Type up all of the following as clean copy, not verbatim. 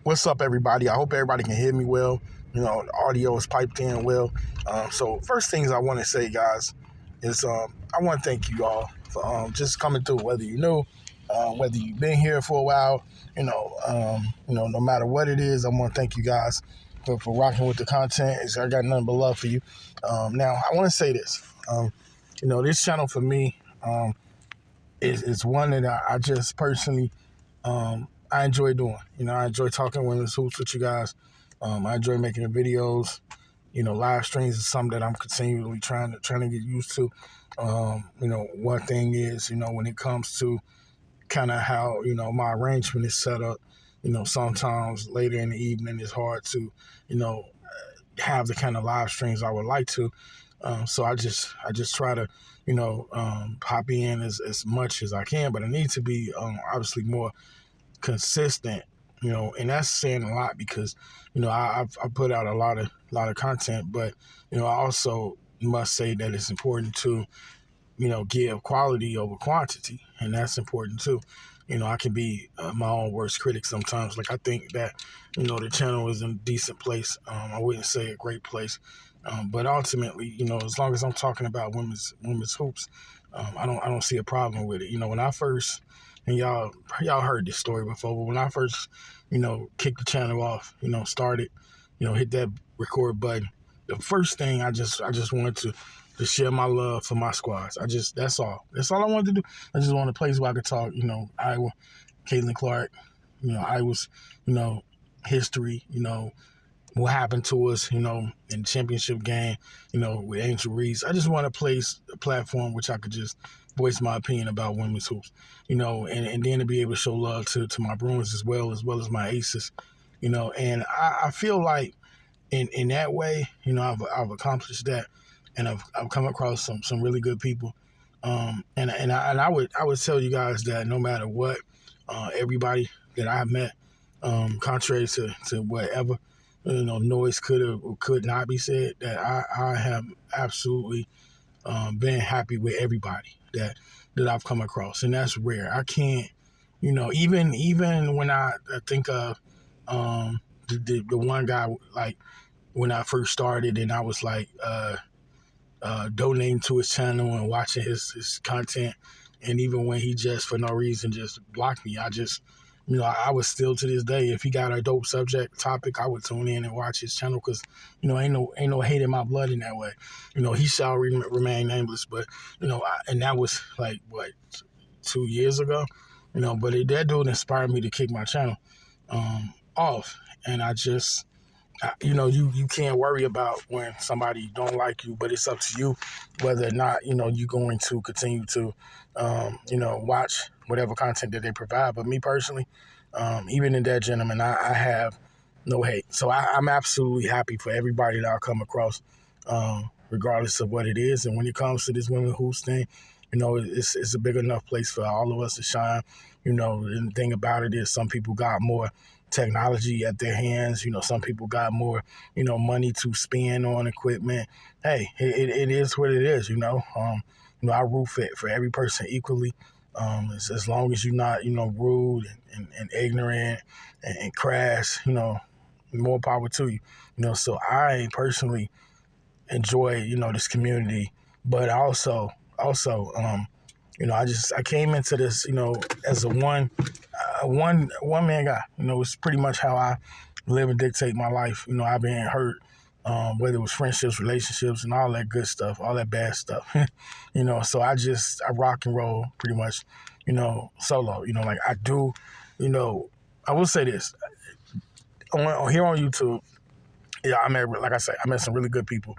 What's up, everybody? I hope everybody can hear me well. The audio is piped in well. So first things I want to say, guys, is I want to thank you all for just coming through, whether you knew, whether you've been here for a while, no matter what it is, I want to thank you guys for rocking with the content. I got nothing but love for you. Now, I want to say this. This channel for me is one that I just personally I enjoy doing. I enjoy talking women's hoops with you guys. I enjoy making the videos. Live streams is something that I'm continually trying to get used to. One thing is, when it comes to kind of how, my arrangement is set up, sometimes later in the evening it's hard to, have the kind of live streams I would like to. So I just try to, pop in as much as I can, but I need to be obviously more consistent, and that's saying a lot because, I put out a lot of content, but, I also must say that it's important to, give quality over quantity, and that's important too. I can be my own worst critic sometimes. Like, I think that, the channel is in a decent place. I wouldn't say a great place, but ultimately, as long as I'm talking about women's hoops, I don't see a problem with it. When I first, and y'all heard this story before, but when I first, kicked the channel off, started, hit that record button, the first thing I just wanted to share my love for my squads. That's all I wanted to do. I just wanted a place where I could talk, Iowa, Caitlin Clark, Iowa's, history, what happened to us, in the championship game, with Angel Reese. I just want a platform which I could just voice my opinion about women's hoops, and then to be able to show love to my Bruins as well as my Aces, and I feel like in that way, I've accomplished that, and I've come across some really good people, and I would tell you guys that no matter what, everybody that I've met, contrary to whatever, noise could or could not be said, that I have absolutely been happy with everybody that I've come across, and that's rare. I can't, even when I think of the one guy, like when I first started and I was like donating to his channel and watching his content, and even when he just for no reason just blocked me, I would still to this day, if he got a dope topic, I would tune in and watch his channel because, ain't no hate in my blood in that way. He shall remain nameless, but, and that was like, 2 years ago, but that dude inspired me to kick my channel off. And you can't worry about when somebody don't like you, but it's up to you whether or not, you're going to continue to, watch whatever content that they provide. But me personally, even in that gentleman, I have no hate. So I'm absolutely happy for everybody that I come across, regardless of what it is. And when it comes to this women hoops thing, it's a big enough place for all of us to shine. And the thing about it is some people got more technology at their hands. Some people got more, money to spend on equipment. Hey, it is what it is, I root for every person equally. As long as you're not, rude and ignorant and crass, more power to you. So I personally enjoy, this community, but also, I came into this, as a one man guy. It's pretty much how I live and dictate my life. I've been hurt, whether it was friendships, relationships, and all that good stuff, all that bad stuff. So I rock and roll pretty much, solo. Like I do, I will say this here on YouTube. Yeah, like I said, I met some really good people.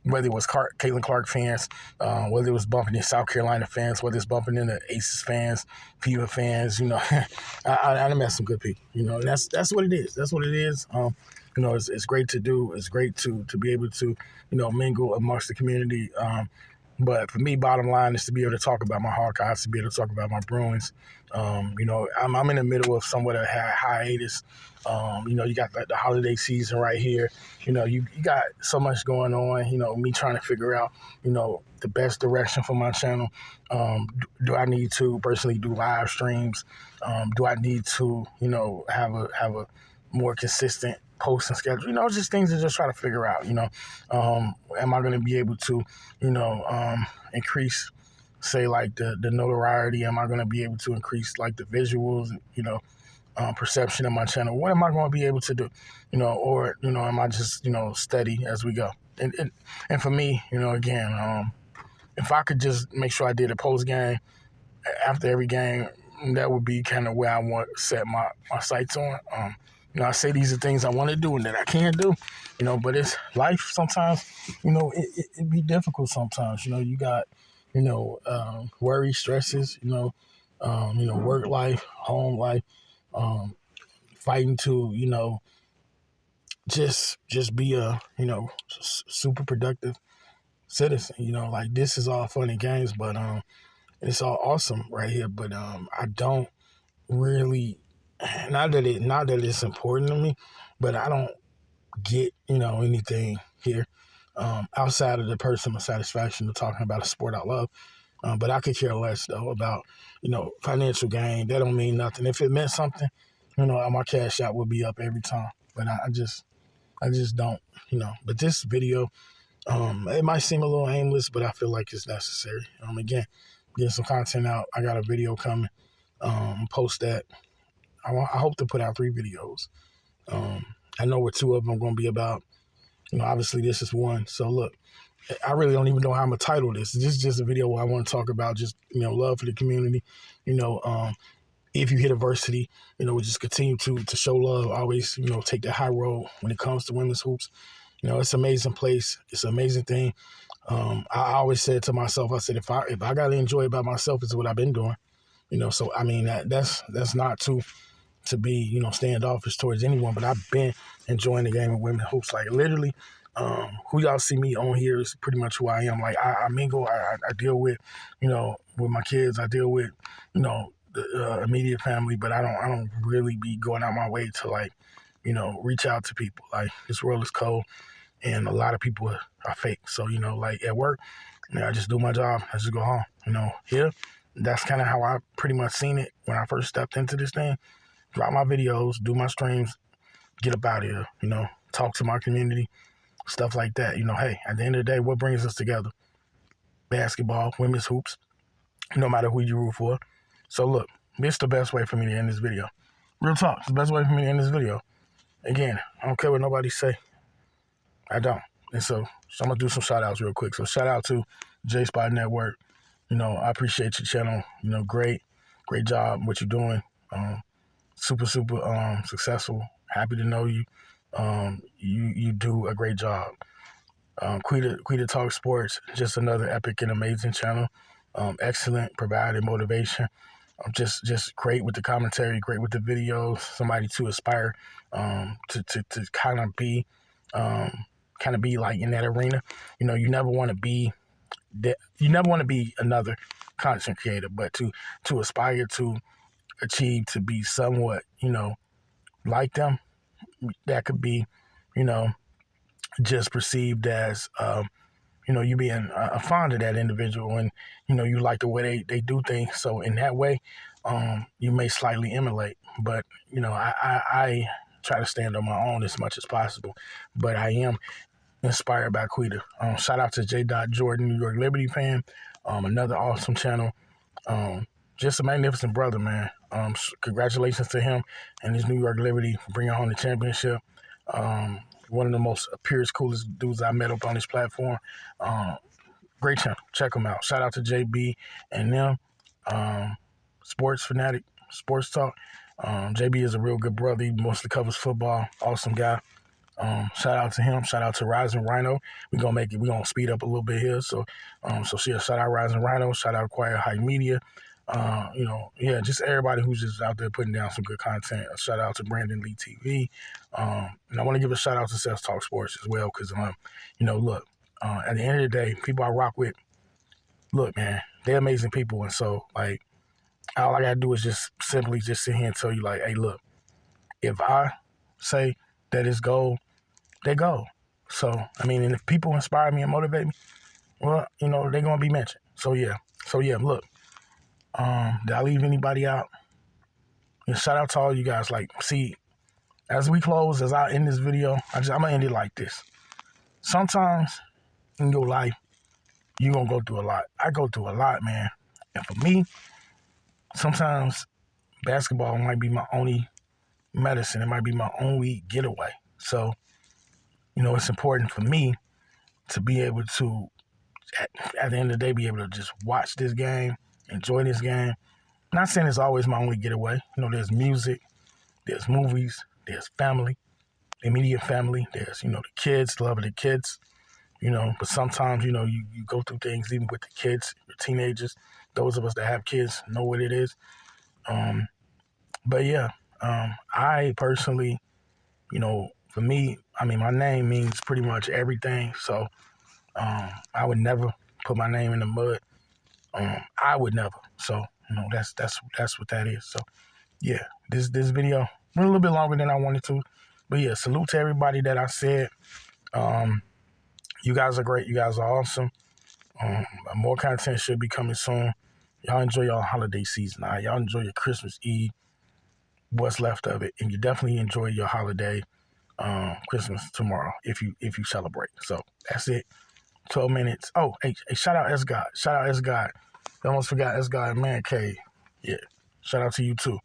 Whether it was Caitlin Clark fans, whether it was bumping into South Carolina fans, whether it's bumping into Aces fans, Fever fans, I met some good people. And that's what it is. That's what it is. It's great to do. It's great to be able to, mingle amongst the community. But for me, bottom line is to be able to talk about my Hawkeyes, to be able to talk about my Bruins. I'm in the middle of somewhat of a hiatus. You got the holiday season right here. You got so much going on. Me trying to figure out, the best direction for my channel. Do I need to personally do live streams? Do I need to, have a more consistent posting schedule? Just things to just try to figure out. Am I going to be able to, increase, say, like the notoriety? Am I going to be able to increase like the visuals? Perception of my channel. What am I going to be able to do? Or am I just steady as we go? And for me, again, if I could just make sure I did a post game after every game, that would be kind of where I want to set my sights on. I say these are things I want to do and that I can't do, but it's life sometimes, it be difficult sometimes. You got, worry, stresses, work life, home life, fighting to, just be a, super productive citizen. Like this is all fun and games, but it's all awesome right here. But I don't really, not that it's important to me, but I don't get anything here outside of the personal satisfaction of talking about a sport I love. But I could care less though about financial gain. That don't mean nothing. If it meant something, my cash out would be up every time. But I just don't. But this video, it might seem a little aimless, but I feel like it's necessary. Again, getting some content out. I got a video coming. Post that. I hope to put out 3 videos. I know where 2 of them are going to be about. Obviously this is one. So look, I really don't even know how I'm going to title this. This is just a video where I want to talk about just, love for the community. If you hit adversity, we just continue to show love. Always, take the high road when it comes to women's hoops. It's an amazing place. It's an amazing thing. I always said to myself, I said, if I got to enjoy it by myself, it's what I've been doing. So I mean that's not to be standoffish towards anyone, but I've been enjoying the game of women's hoops. Like literally, who y'all see me on here is pretty much who I am. Like I mingle, I deal with with my kids, I deal with the immediate family, but I don't really be going out my way to like reach out to people. Like this world is cold, and a lot of people are fake. So like at work, I just do my job. I just go home. Here. That's kind of how I pretty much seen it when I first stepped into this thing. Drop my videos, do my streams, get up out of here, talk to my community, stuff like that. Hey, at the end of the day, what brings us together? Basketball, women's hoops, no matter who you root for. So look, this is the best way for me to end this video. Real talk, it's the best way for me to end this video. Again, I don't care what nobody say. I don't. And so I'm going to do some shout outs real quick. So shout out to J Spot Network. I appreciate your channel. Great job, what you're doing. Super successful. Happy to know you. You do a great job. Quita Talk Sports, just another epic and amazing channel. Excellent, providing motivation. Just great with the commentary, great with the videos. Somebody to aspire to kind of be like in that arena. You never want to be that. You never want to be another content creator, but to aspire to achieve to be somewhat, like them, that could be, just perceived as, you being fond of that individual and, you like the way they do things. So in that way, you may slightly emulate, but, I try to stand on my own as much as possible, but I am inspired by Quita. Shout out to J. Jordan, New York Liberty fan, another awesome channel. Just a magnificent brother, man. Congratulations to him and his New York Liberty for bringing home the championship. One of the most purest, coolest dudes I met up on this platform. Great channel. Check him out. Shout out to JB and them. Sports Fanatic, Sports Talk. JB is a real good brother. He mostly covers football. Awesome guy. Shout out to him. Shout out to Rising Rhino. We're gonna speed up a little bit here. So shout out Rising Rhino. Shout out Quiet High Media. Just everybody who's just out there putting down some good content. A shout out to Brandon Lee TV. And I want to give a shout out to Self Talk Sports as well, because look, at the end of the day, people I rock with, look, man, they're amazing people. And so, like, all I got to do is just simply just sit here and tell you, like, hey, look, if I say that it's gold, they go. So, I mean, and if people inspire me and motivate me, well, you know, they're going to be mentioned. So, yeah. Look, did I leave anybody out? And shout out to all you guys. Like, see, as we close, as I end this video, I'm going to end it like this. Sometimes in your life, you're going to go through a lot. I go through a lot, man. And for me, sometimes basketball might be my only medicine. It might be my only getaway. So, you know, it's important for me to be able to, at the end of the day, be able to just watch this game, enjoy this game. Not saying it's always my only getaway. You know, there's music, there's movies, there's family, immediate family. There's, you know, the kids, love of the kids, you know. But sometimes, you know, you go through things even with the kids, the teenagers. Those of us that have kids know what it is. But yeah, I personally, you know, for me, I mean, my name means pretty much everything. So I would never put my name in the mud. I would never. So, you know, that's what that is. So, yeah, this video went a little bit longer than I wanted to. But yeah, salute to everybody that I said. You guys are great. You guys are awesome. More content should be coming soon. Y'all enjoy your holiday season. Y'all enjoy your Christmas Eve, what's left of it, and you definitely enjoy your holiday, Christmas tomorrow if you celebrate. So that's it. 12 minutes. Oh, hey, shout out S God. Shout out S God. I almost forgot S God, Man Cave. Yeah. Shout out to you too.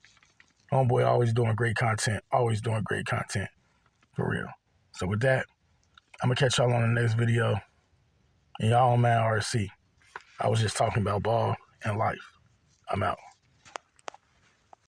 Homeboy always doing great content. Always doing great content. For real. So with that, I'm gonna catch y'all on the next video. And y'all on Man RC. I was just talking about ball and life. I'm out.